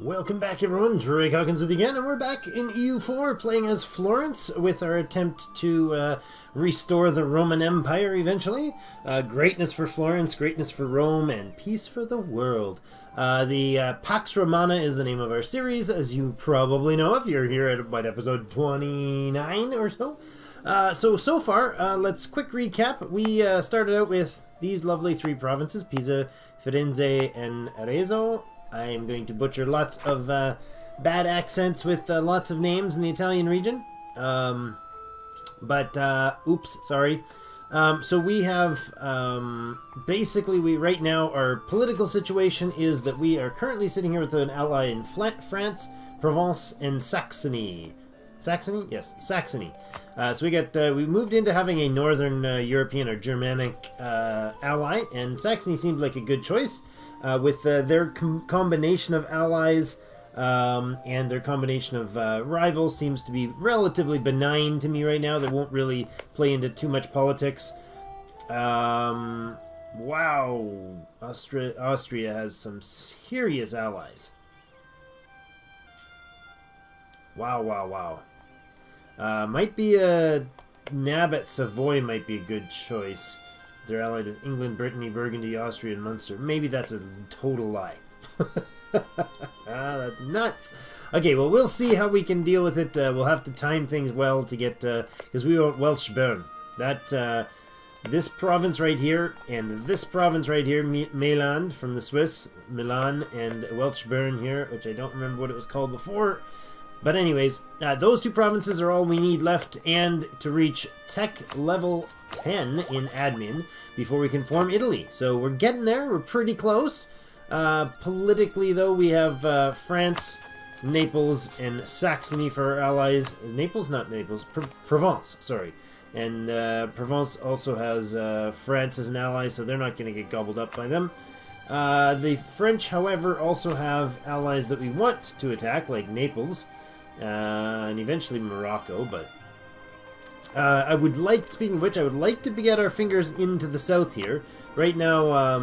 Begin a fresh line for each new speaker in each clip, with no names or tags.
Welcome back, everyone. Drake Hawkins with you again, and we're back in EU4 playing as Florence with our attempt to restore the Roman Empire eventually. Greatness for Florence, greatness for Rome, and peace for the world. The Pax Romana is the name of our series, as you probably know if you're here at about episode 29 or so. So far, let's quick recap. We started out with these lovely three provinces, Pisa, Firenze, and Arezzo. I am going to butcher lots of bad accents with lots of names in the Italian region. Oops, sorry. So we have, basically, right now, our political situation is that we are currently sitting here with an ally in France, Provence, and Saxony. Saxony? Yes, Saxony. So we moved into having a northern European or Germanic ally, and Saxony seemed like a good choice. With their combination of allies and their combination of rivals seems to be relatively benign to me right now. They won't really play into too much politics. Wow. Austria has some serious allies. Wow. Might be a nab at Savoy might be a good choice. They're allied with England, Brittany, Burgundy, Austria, and Munster. Maybe that's a total lie. That's nuts. Okay, well, we'll see how we can deal with it. We'll have to time things well to get... because we want Welsh Bern. This province right here, and this province right here, Mailand from the Swiss, Milan, and Welsh Bern here, which I don't remember what it was called before. But anyways, those two provinces are all we need left, and to reach tech level 10 in admin before we can form Italy. So we're getting there. We're pretty close. Politically, though, we have France, Naples, and Saxony for our allies. Naples? Not Naples. Provence, sorry. And Provence also has France as an ally, so they're not going to get gobbled up by them. The French, however, also have allies that we want to attack, like Naples, and eventually Morocco, but I would like, speaking of which, I would like to get our fingers into the south here. Right now,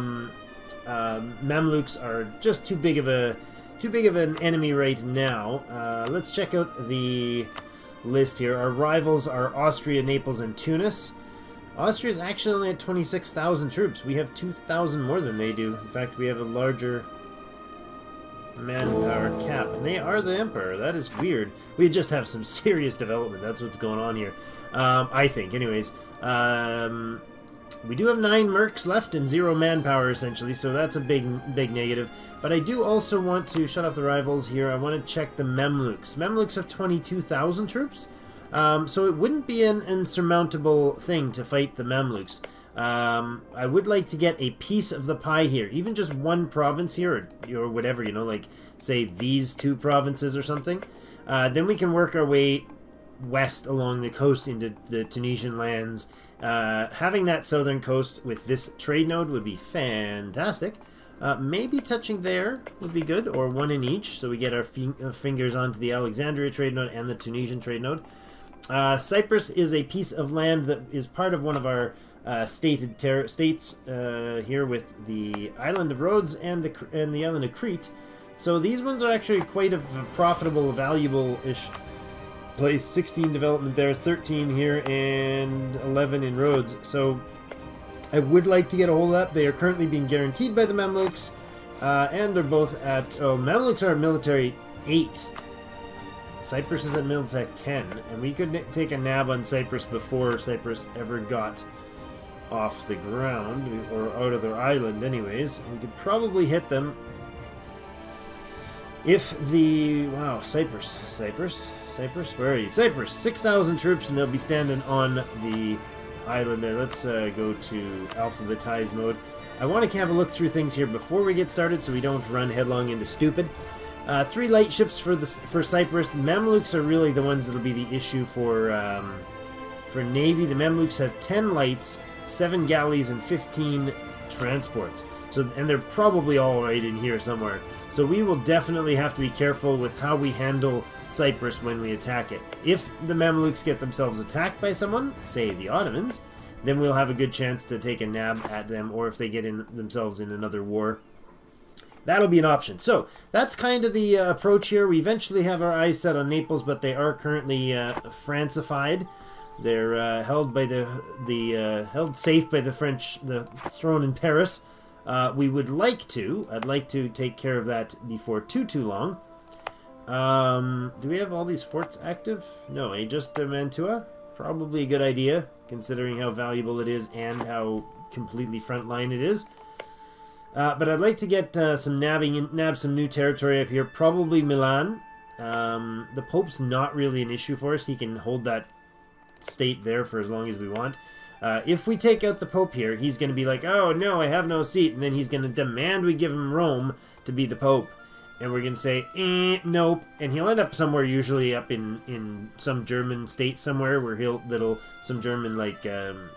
Mamluks are just too big of an enemy right now. Let's check out the list here. Our rivals are Austria, Naples, and Tunis. Austria is actually only at 26,000 troops. We have 2,000 more than they do. In fact, we have a larger manpower cap, and they are the emperor. That is weird. We just have some serious development. That's what's going on here. I think, anyways. We do have 9 mercs left and 0 manpower, essentially, so that's a big negative. But I do also want to shut off the rivals here. I want to check the Mamluks. Mamluks have 22,000 troops, so it wouldn't be an insurmountable thing to fight the Mamluks. I would like to get a piece of the pie here, even just one province here, or whatever, you know, like, say, these 2 provinces or something. Then we can work our way west along the coast into the Tunisian lands. Having that southern coast with this trade node would be fantastic. Maybe touching there would be good, or one in each, so we get our fingers onto the Alexandria trade node and the Tunisian trade node. Cyprus is a piece of land that is part of one of our stated states here with the island of Rhodes and the island of Crete. So these ones are actually quite a profitable, valuable-ish place. 16 development there, 13 here, and 11 in Rhodes. So I would like to get a hold of that. They are currently being guaranteed by the Mamluks, and they're both at... Oh, Mamluks are at military 8. Cyprus is at military 10, and we could take a nab on Cyprus before Cyprus ever got off the ground, or out of their island anyways. We could probably hit them if the... Wow, Cyprus, where are you? Cyprus, 6,000 troops, and they'll be standing on the island there. Let's go to alphabetize mode. I want to have a look through things here before we get started so we don't run headlong into stupid. 3 light ships for Cyprus. The Mamluks are really the ones that'll be the issue for Navy. The Mamluks have 10 lights, 7 galleys, and 15 transports. So, and they're probably all right in here somewhere. So we will definitely have to be careful with how we handle Cyprus when we attack it. If the Mamluks get themselves attacked by someone, say the Ottomans, then we'll have a good chance to take a nab at them, or if they get themselves in another war. that'll be an option. So that's kind of the approach here. We eventually have our eyes set on Naples, but they are currently Francified. They're held by held safe by the French, the throne in Paris. I'd like to take care of that before too long. Do we have all these forts active? No, just Mantua. Probably a good idea, considering how valuable it is and how completely frontline it is. But I'd like to get nab some new territory up here. Probably Milan. The Pope's not really an issue for us. He can hold that state there for as long as we want. If we take out the Pope here, he's going to be like, oh no, I have no seat, and then he's going to demand we give him Rome to be the Pope. And we're going to say, nope. And he'll end up somewhere, usually up in some German state somewhere, where some German, like,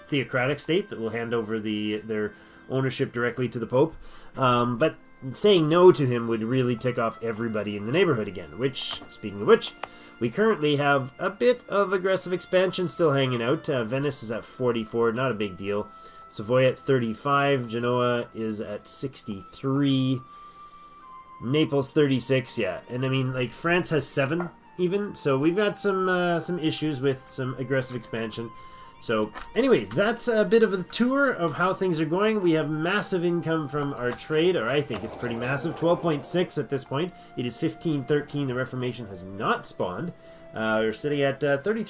theocratic state that will hand over their ownership directly to the Pope. But saying no to him would really tick off everybody in the neighborhood again. Which, speaking of which, we currently have a bit of aggressive expansion still hanging out. Venice is at 44, not a big deal. Savoy at 35. Genoa is at 63. Naples 36, yeah. And I mean, like, France has 7 even, so we've got some issues with some aggressive expansion. So anyways, that's a bit of a tour of how things are going. We have massive income from our trade, or I think it's pretty massive. 12.6 at this point. It is 15.13. The Reformation has not spawned. We're sitting at 33%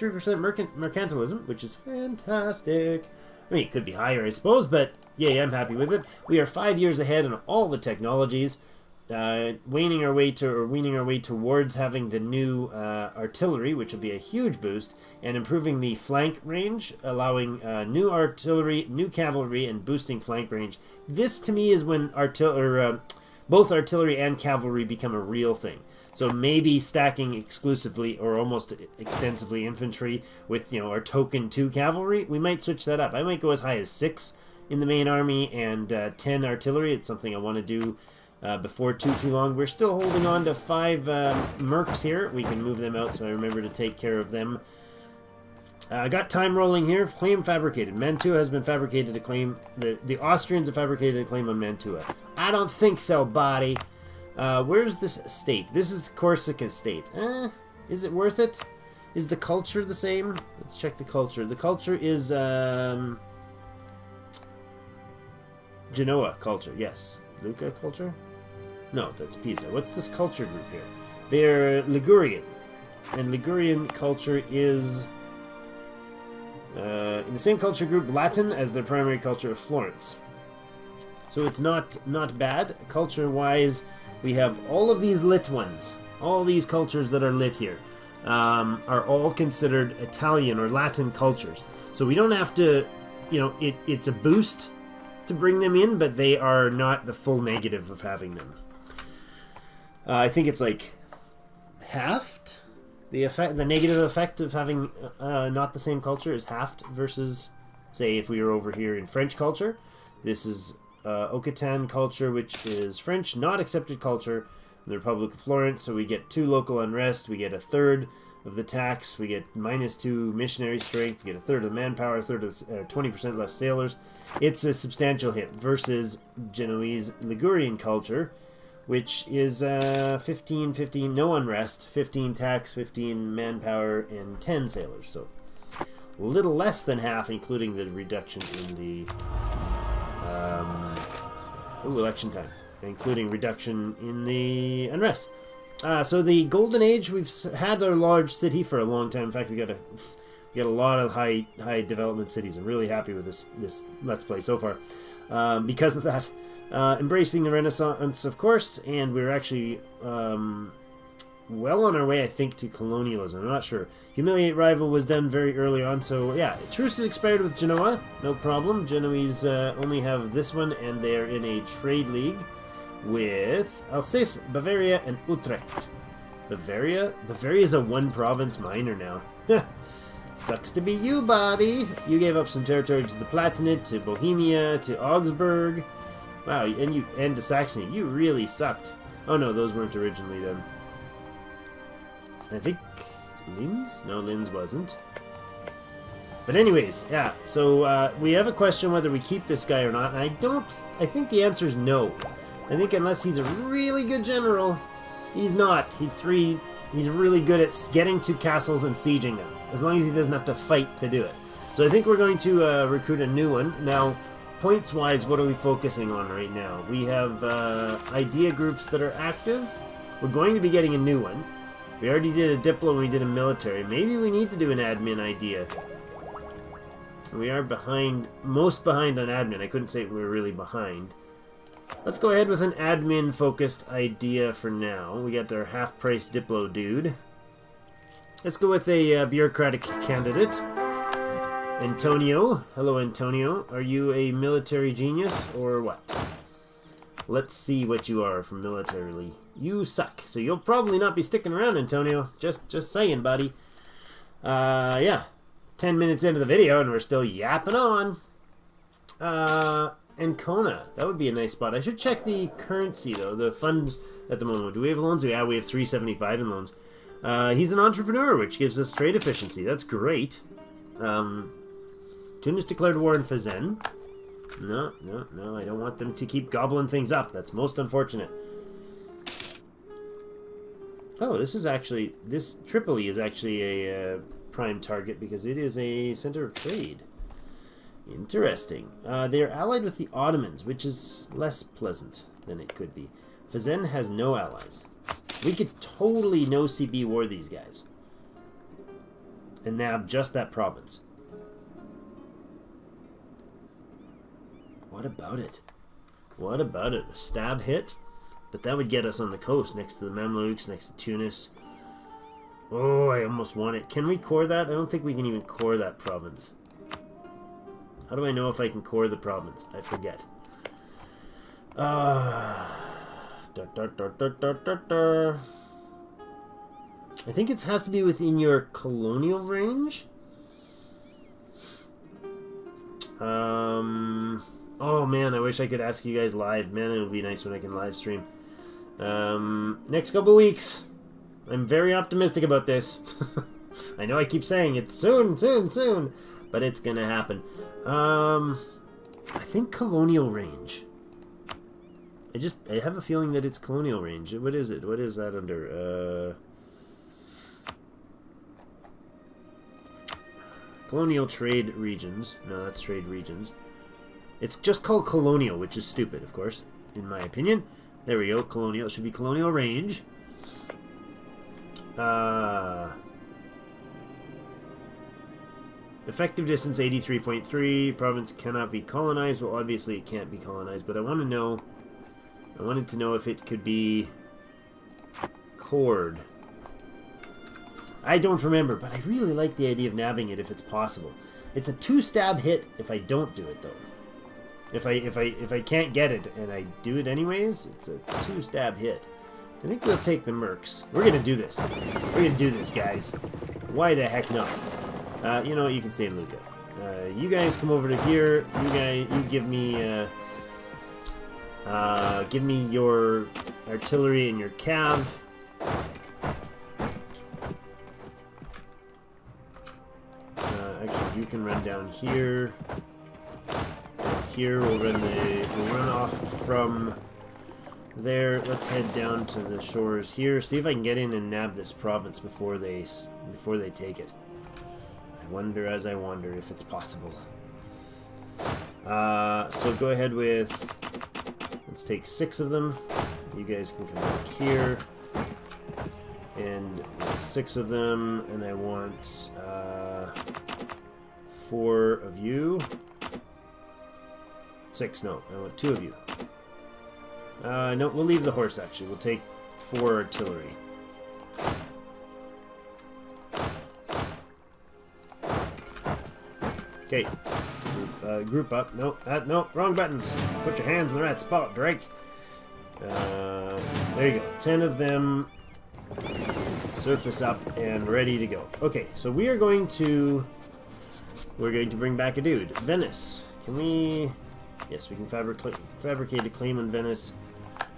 mercantilism, which is fantastic. I mean, it could be higher, I suppose, but yeah, I'm happy with it. We are 5 years ahead on all the technologies. Weaning our way towards having the new artillery, which will be a huge boost, and improving the flank range, allowing new artillery, new cavalry, and boosting flank range. This, to me, is when both artillery and cavalry become a real thing. So maybe stacking exclusively or almost extensively infantry with, our token 2 cavalry, we might switch that up. I might go as high as 6 in the main army and 10 artillery. It's something I want to do before too long. We're still holding on to 5 mercs here. We can move them out, so I remember to take care of them. I got time rolling here. Claim fabricated. Mantua has been fabricated to claim. The Austrians have fabricated a claim on Mantua. I don't think so, buddy. Where's this state? This is Corsica state. Is it worth it? Is the culture the same? Let's check the culture. The culture is Genoa culture. Yes. Lucca culture? No, that's Pisa. What's this culture group here? They're Ligurian. And Ligurian culture is in the same culture group Latin as their primary culture of Florence. So it's not bad. Culture-wise, we have all of these lit ones. All these cultures that are lit here are all considered Italian or Latin cultures. So we don't have to, it's a boost to bring them in, but they are not the full negative of having them. I think it's like halved. The negative effect of having not the same culture is halved versus, say, if we were over here in French culture. This is Occitan culture, which is French not accepted culture in the Republic of Florence. So we get 2 local unrest. We get 1/3 of the tax. We get -2 missionary strength. We get 1/3 of the manpower. 1/3 of 20% less sailors. It's a substantial hit versus Genoese Ligurian culture, which is 15, no unrest, 15 tax, 15 manpower, and 10 sailors. So a little less than half, including the reduction in the election time, including reduction in the unrest. So the Golden Age, we've had our large city for a long time. In fact, we got a lot of high development cities. I'm really happy with this Let's Play so far because of that. Embracing the Renaissance, of course, and we're actually well on our way, I think, to colonialism. I'm not sure. Humiliate rival was done very early on, so yeah. Truce is expired with Genoa, no problem. Genoese only have this one, and they're in a trade league with Alsace, Bavaria, and Utrecht. Bavaria is a 1-province minor now. Sucks to be you, buddy. You gave up some territory to the Palatinate, to Bohemia, to Augsburg. Wow, and to Saxony. You really sucked. Oh no, those weren't originally done. I think Linz? No, Linz wasn't. But anyways, yeah. So we have a question whether we keep this guy or not, and I think the answer is no. I think unless he's a really good general, he's not. He's 3. He's really good at getting to castles and sieging them, as long as he doesn't have to fight to do it. So I think we're going to recruit a new one. Now, points-wise, what are we focusing on right now? We have idea groups that are active. We're going to be getting a new one. We already did a Diplo and we did a military. Maybe we need to do an admin idea. We are behind, most behind on admin. I couldn't say we were really behind. Let's go ahead with an admin-focused idea for now. We got our half-price Diplo dude. Let's go with a bureaucratic candidate. Antonio. Hello, Antonio. Are you a military genius or what? Let's see what you are from militarily. You suck. So you'll probably not be sticking around, Antonio. Just saying, buddy. Yeah. 10 minutes into the video and we're still yapping on. Ancona. That would be a nice spot. I should check the currency, though. The funds at the moment. Do we have loans? Yeah, we have 375 in loans. He's an entrepreneur, which gives us trade efficiency. That's great. Tunis declared war in Fezen. No, I don't want them to keep gobbling things up. That's most unfortunate. Oh, this is actually... This Tripoli is actually a prime target because it is a center of trade. Interesting. They are allied with the Ottomans, which is less pleasant than it could be. Fezen has no allies. We could totally no CB war these guys. And nab just that province. What about it? What about it? A stab hit? But that would get us on the coast next to the Mamluks, next to Tunis. Oh, I almost want it. Can we core that? I don't think we can even core that province. How do I know if I can core the province? I forget. I think it has to be within your colonial range. Oh man, I wish I could ask you guys live. Man, it would be nice when I can live stream. Next couple weeks. I'm very optimistic about this. I know I keep saying it's soon, but it's gonna happen. I think colonial range. I have a feeling that it's colonial range. What is it? What is that under? Colonial trade regions. No, that's trade regions. It's just called colonial, which is stupid, of course, in my opinion. There we go, colonial. It should be colonial range. Effective distance 83.3. Province cannot be colonized. Well, obviously it can't be colonized, but I want to know. I wanted to know if it could be cored. I don't remember, but I really like the idea of nabbing it if it's possible. It's a 2-stab hit if I don't do it, though. If I can't get it and I do it anyways, it's a 2-stab hit. I think we'll take the mercs. We're gonna do this. We're gonna do this, guys. Why the heck not? You know what? You can stay in Luca. You guys come over to here. You give me your artillery and your cav. Actually, you can run down here. Here we'll run off from there. Let's head down to the shores here. See if I can get in and nab this province before they take it. I wonder as I wonder if it's possible. So go ahead with. Let's take 6 of them. You guys can come back here. And 6 of them, and I want 4 of you. 6, no, I want 2 of you. No, we'll leave the horse actually. We'll take 4 artillery. Okay. Group up. No, no, wrong buttons. Put your hands in the right spot, Drake. There you go. 10 of them. Surface up and ready to go. Okay, so we're going to bring back a dude. Venice. Can we? Yes, we can fabricate a claim on Venice,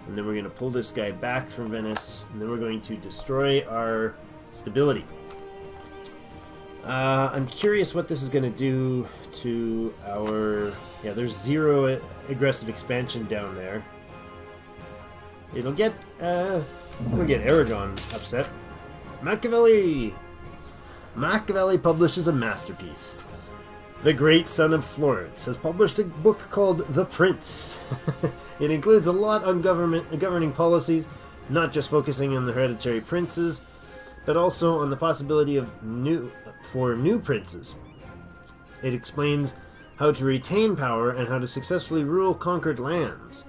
and then we're going to pull this guy back from Venice, and then we're going to destroy our stability. I'm curious what this is going to do to our... Yeah, there's 0 aggressive expansion down there. It'll get Aragon upset. Machiavelli! Machiavelli publishes a masterpiece. The great son of Florence has published a book called The Prince. It includes a lot on governing policies, not just focusing on the hereditary princes, but also on the possibility of new princes. It explains how to retain power and how to successfully rule conquered lands.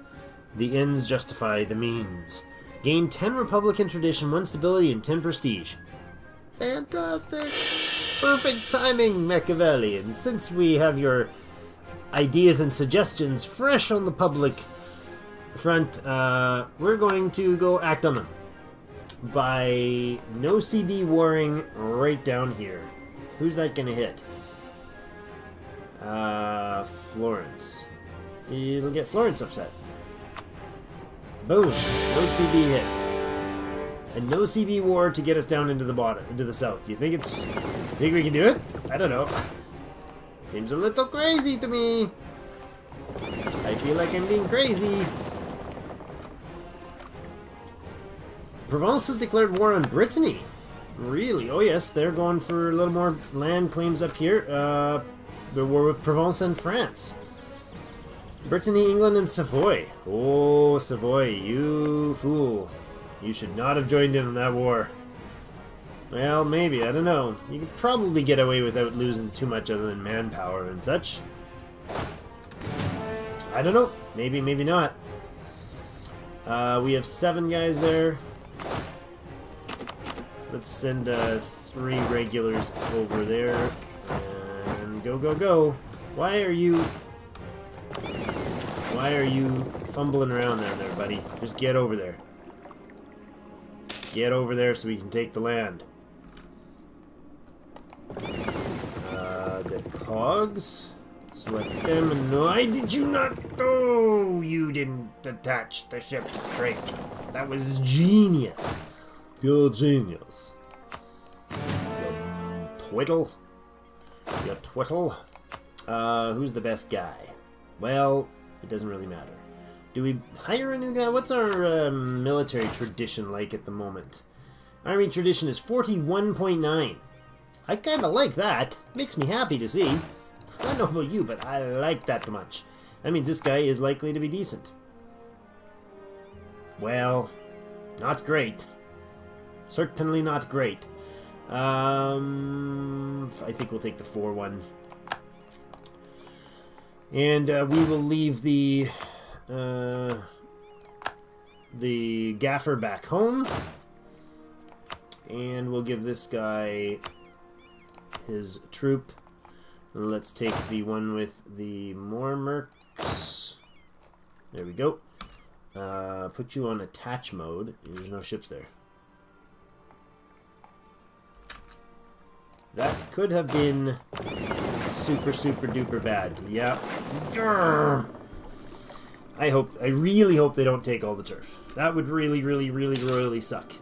The ends justify the means. Gain 10 Republican tradition, 1 stability, and 10 prestige. Fantastic! Perfect timing, Machiavelli. And since we have your ideas and suggestions fresh on the public front, we're going to go act on them. By no CB warring right down here. Who's that going to hit? Florence. It'll get Florence upset. Boom. No CB hit. A no CB war to get us down into the bottom, into the south. Do you think think we can do it? I don't know. Seems a little crazy to me. I feel like I'm being crazy. Provence has declared war on Brittany. Really? Oh yes, they're going for a little more land claims up here. The war with Provence and France. Brittany, England, and Savoy. Oh, Savoy, you fool. You should not have joined in on that war. Well, maybe, I don't know. You could probably get away without losing too much other than manpower and such. I don't know. Maybe, maybe not. We have 7 guys there. Let's send 3 regulars over there. And go, go, go. Why are you fumbling around down there, buddy? Just get over there. Get over there so we can take the land. The cogs. Select them and no, I did you not? Oh, you didn't attach the ship straight. That was genius. You're genius. You twiddle. You twiddle. Who's the best guy? Well, it doesn't really matter. Do we hire a new guy? What's our military tradition like at the moment? Army tradition is 41.9. I kind of like that. Makes me happy to see. I don't know about you, but I like that much. That means this guy is likely to be decent. Well, not great. Certainly not great. I think we'll take the 4-1. And we will leave the gaffer back home. And we'll give this guy his troop. Let's take the one with the more mercs. There we go. Put you on attach mode. There's no ships there. That could have been super, super duper bad. Yeah. I really hope they don't take all the turf. That would really, really, really, really suck.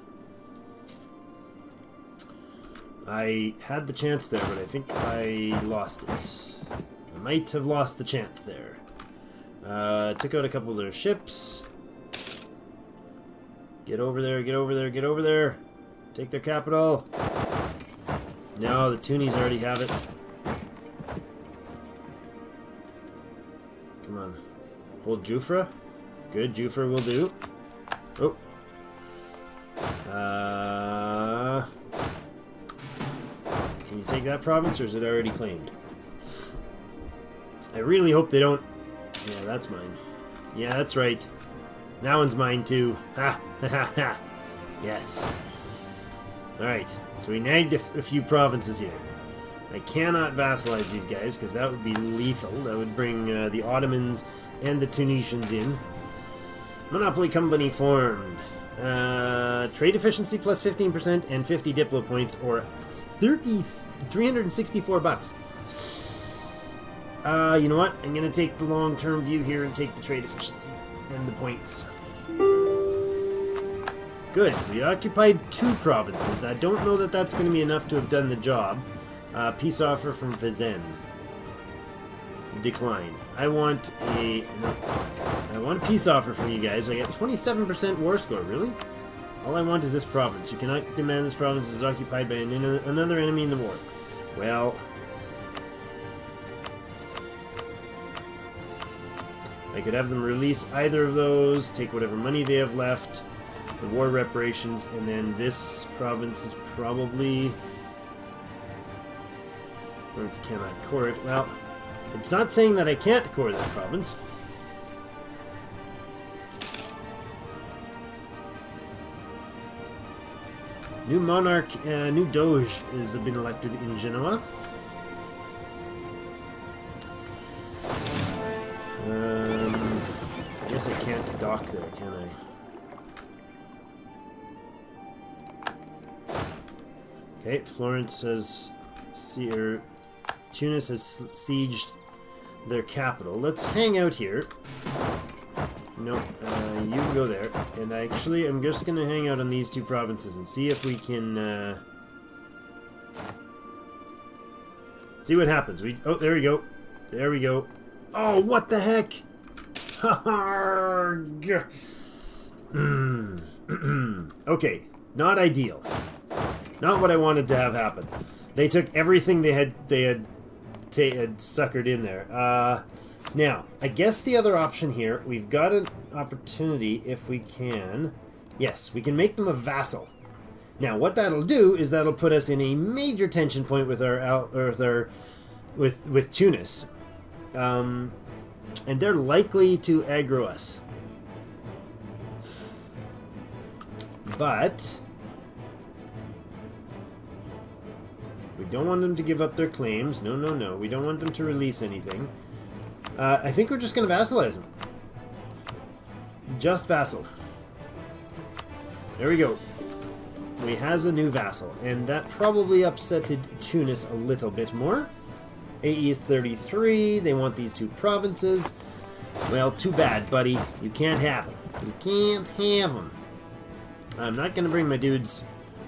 I had the chance there, but I think I lost it. I might have lost the chance there. Took out a couple of their ships. Get over there, get over there, get over there. Take their capital. No, the Tunis already have it. Come on. Hold Jufra. Good, Jufra will do. Oh. Can you take that province, or is it already claimed? I really hope they don't... Yeah, that's mine. Yeah, that's right. That one's mine, too. Ha! Ha ha ha! Yes. Alright, so we nagged a few provinces here. I cannot vassalize these guys, because that would be lethal. That would bring the Ottomans and the Tunisians in. Monopoly company formed. Trade efficiency plus 15% and 50 Diplo points, or 364 bucks. You know what? I'm going to take the long-term view here and take the trade efficiency and the points. Good. We occupied 2 provinces. I don't know that that's going to be enough to have done the job. Peace offer from Vizen. Decline. I want a peace offer from you guys. I got 27% war score. Really? All I want is this province. You cannot demand this province is occupied by another enemy in the war. Well, I could have them release either of those, take whatever money they have left, the war reparations, and then this province is probably... Florence cannot core it. Well, it's not saying that I can't core that province. New monarch, new doge has been elected in Genoa. I guess I can't dock there, can I? Okay, Florence has... Tunis has sieged their capital. Let's hang out here. No, you can go there. And actually, I'm just going to hang out on these two provinces and see if we can... see what happens. Oh, there we go. There we go. Oh, what the heck? Okay, not ideal. Not what I wanted to have happen. They took everything they had suckered in there. Now, I guess the other option here, we've got an opportunity if we can... Yes, we can make them a vassal. Now, what that'll do is that'll put us in a major tension point with with Tunis. And they're likely to aggro us. But we don't want them to give up their claims. No, no, no. We don't want them to release anything. I think we're just going to vassalize them. Just vassal. There we go. We has a new vassal, and that probably upsetted Tunis a little bit more. AE33, they want these two provinces. Well, too bad, buddy. You can't have them. You can't have them. I'm not going to bring my dudes...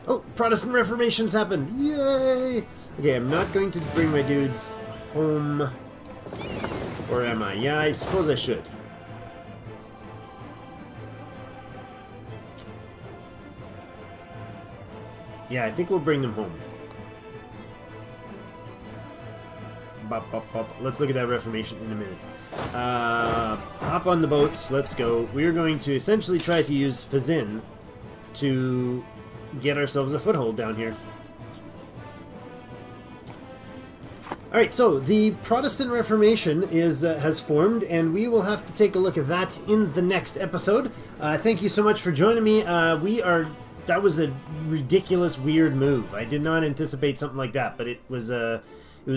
Oh, Protestant Reformation's happened! Yay! Okay, I'm not going to bring my dudes home. Or am I? Yeah, I suppose I should. Yeah, I think we'll bring them home. Bop, bop, bop. Let's look at that Reformation in a minute. Hop on the boats. Let's go. We're going to essentially try to use Fazin to get ourselves a foothold down here. Alright, so the Protestant Reformation has formed, and we will have to take a look at that in the next episode. Thank you so much for joining me. That was a ridiculous, weird move. I did not anticipate something like that, but it was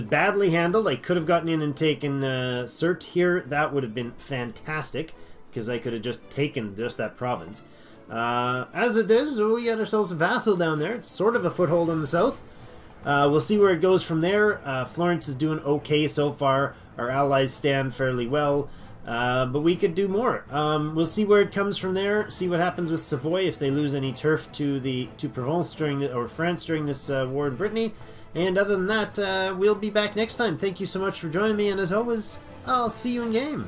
badly handled. I could have gotten in and taken Cert here. That would have been fantastic, because I could have just taken just that province. As it is, we got ourselves a vassal down there. It's sort of a foothold in the south. We'll see where it goes from there. Florence is doing okay so far. Our allies stand fairly well. But we could do more. We'll see where it comes from there. See what happens with Savoy if they lose any turf to Provence or France during this war in Brittany. And other than that, we'll be back next time. Thank you so much for joining me, and as always, I'll see you in game.